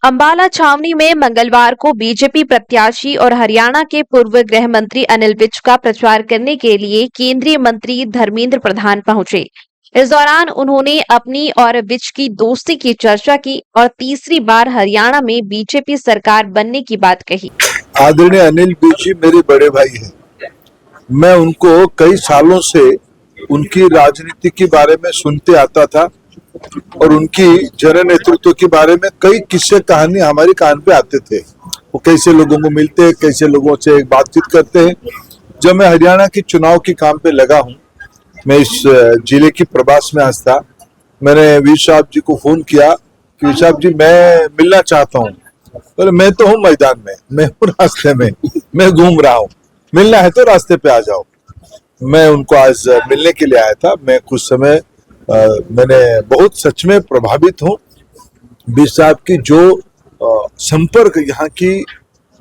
अंबाला छावनी में मंगलवार को बीजेपी प्रत्याशी और हरियाणा के पूर्व गृह मंत्री अनिल विज का प्रचार करने के लिए केंद्रीय मंत्री धर्मेंद्र प्रधान पहुंचे। इस दौरान उन्होंने अपनी और विज की दोस्ती की चर्चा की और तीसरी बार हरियाणा में बीजेपी सरकार बनने की बात कही। आदरणीय अनिल विज जी मेरे बड़े भाई हैं। मैं उनको कई सालों से उनकी राजनीति के बारे में सुनते आता था और उनकी जन नेतृत्व के बारे में कई किस्से कहानी हमारी कान पे आते थे। वो कैसे लोगों को मिलते हैं, कैसे लोगों से बातचीत करते हैं। जब मैं हरियाणा के चुनाव के काम पे लगा हूँ, मैं इस जिले की प्रवास में आज था, मैंने वीर साहब जी को फोन किया कि वीर साहब जी मैं मिलना चाहता हूँ। पर मैं तो हूँ मैदान में, मैं हूँ रास्ते में, मैं घूम रहा हूँ, मिलना है तो रास्ते पे आ जाओ। मैं उनको आज मिलने के लिए आया था। मैं कुछ समय मैंने बहुत सच में प्रभावित हूँ वीर साहब की जो संपर्क यहाँ की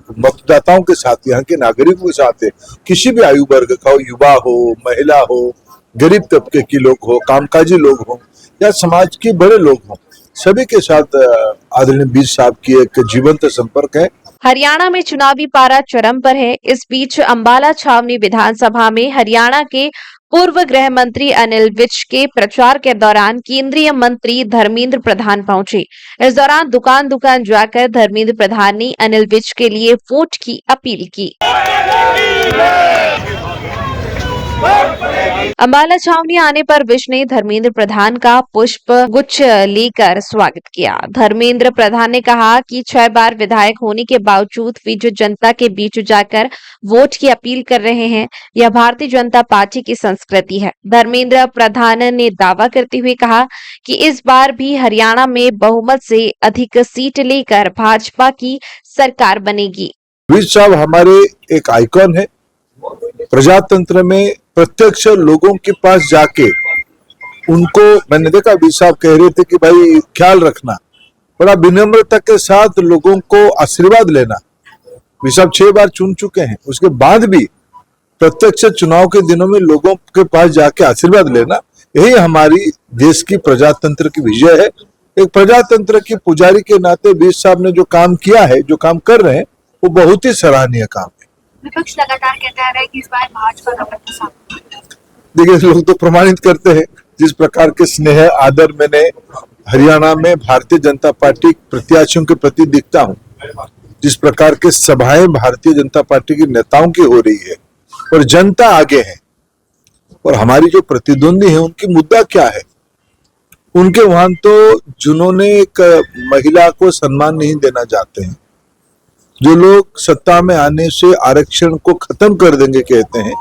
मतदाताओं के साथ, यहाँ के नागरिकों के साथ है। किसी भी आयु वर्ग का हो, युवा हो, महिला हो, गरीब तबके के लोग हो, कामकाजी लोग हो या समाज के बड़े लोग हो, सभी के साथ आदरणीय वीर साहब की एक जीवंत संपर्क है। हरियाणा में चुनावी पारा चरम पर है। इस बीच अंबाला छावनी विधानसभा में हरियाणा के पूर्व गृह मंत्री अनिल विज के प्रचार के दौरान केंद्रीय मंत्री धर्मेंद्र प्रधान पहुंचे। इस दौरान दुकान दुकान जाकर धर्मेंद्र प्रधान ने अनिल विज के लिए वोट की अपील की। अंबाला छावनी आने पर विज ने धर्मेंद्र प्रधान का पुष्प गुच्छ लेकर स्वागत किया। धर्मेंद्र प्रधान ने कहा कि 6 बार विधायक होने के बावजूद विज जनता के बीच जाकर वोट की अपील कर रहे हैं। यह भारतीय जनता पार्टी की संस्कृति है। धर्मेंद्र प्रधान ने दावा करते हुए कहा कि इस बार भी हरियाणा में बहुमत से अधिक सीट लेकर भाजपा की सरकार बनेगी। विज साहब हमारे एक आइकॉन है। प्रजातंत्र में प्रत्यक्ष लोगों के पास जाके उनको मैंने देखा, वीर साहब कह रहे थे कि भाई ख्याल रखना, बड़ा विनम्रता के साथ लोगों को आशीर्वाद लेना। वीर साहब 6 बार चुन चुके हैं, उसके बाद भी प्रत्यक्ष चुनाव के दिनों में लोगों के पास जाके आशीर्वाद लेना, यही हमारी देश की प्रजातंत्र की विजय है। एक प्रजातंत्र के पुजारी के नाते वीर साहब ने जो काम किया है, जो काम कर रहे हैं, वो बहुत ही सराहनीय काम है। विपक्ष लगातार कहता है कि इस बार भाजपा का पट्टा साफ। देखिए, लोग तो प्रमाणित करते हैं जिस प्रकार के स्नेह आदर मैंने हरियाणा में भारतीय जनता पार्टी प्रत्याशियों के प्रति दिखता हूँ, जिस प्रकार के सभाएं भारतीय जनता पार्टी के नेताओं की हो रही है और जनता आगे है, और हमारी जो प्रतिद्वंदी है उनकी मुद्दा क्या है। उनके वहां तो जिन्होंने एक महिला को सम्मान नहीं देना चाहते हैं, जो लोग सत्ता में आने से आरक्षण को खत्म कर देंगे कहते हैं,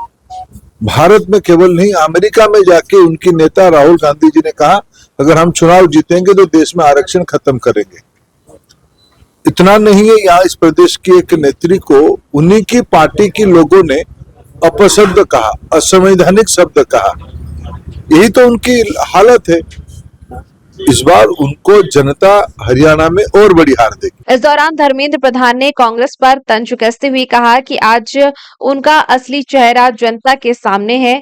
भारत में केवल नहीं अमेरिका में जाके उनकी नेता राहुल गांधी जी ने कहा अगर हम चुनाव जीतेंगे तो देश में आरक्षण खत्म करेंगे। इतना नहीं है, यहाँ इस प्रदेश की एक नेत्री को उन्हीं की पार्टी के लोगों ने अपशब्द कहा, असंवैधानिक शब्द कहा। यही तो उनकी हालत है। इस बार उनको जनता हरियाणा में और बड़ी हार देगी। इस दौरान धर्मेंद्र प्रधान ने कांग्रेस पर तंज कसते हुए कहा कि आज उनका असली चेहरा जनता के सामने है।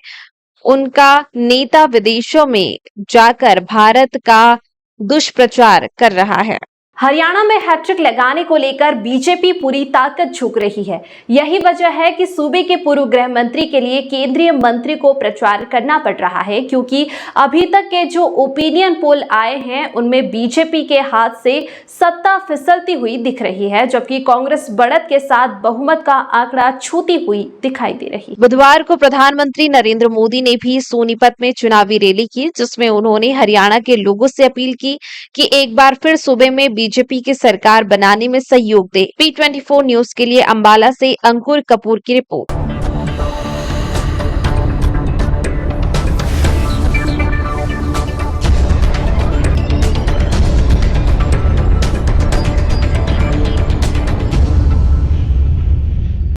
उनका नेता विदेशों में जाकर भारत का दुष्प्रचार कर रहा है। हरियाणा में हैट्रिक लगाने को लेकर बीजेपी पूरी ताकत झोंक रही है। यही वजह है कि सूबे के पूर्व गृह मंत्री के लिए केंद्रीय मंत्री को प्रचार करना पड़ रहा है, क्योंकि अभी तक के जो ओपिनियन पोल आए हैं उनमें बीजेपी के हाथ से सत्ता फिसलती हुई दिख रही है, जबकि कांग्रेस बढ़त के साथ बहुमत का आंकड़ा छूती हुई दिखाई दे रही। बुधवार को प्रधानमंत्री नरेंद्र मोदी ने भी सोनीपत में चुनावी रैली की, जिसमें उन्होंने हरियाणा के लोगों से अपील की कि एक बार फिर सूबे में बीजेपी की सरकार बनाने में सहयोग दे। P24 न्यूज के लिए अंबाला से अंकुर कपूर की रिपोर्ट।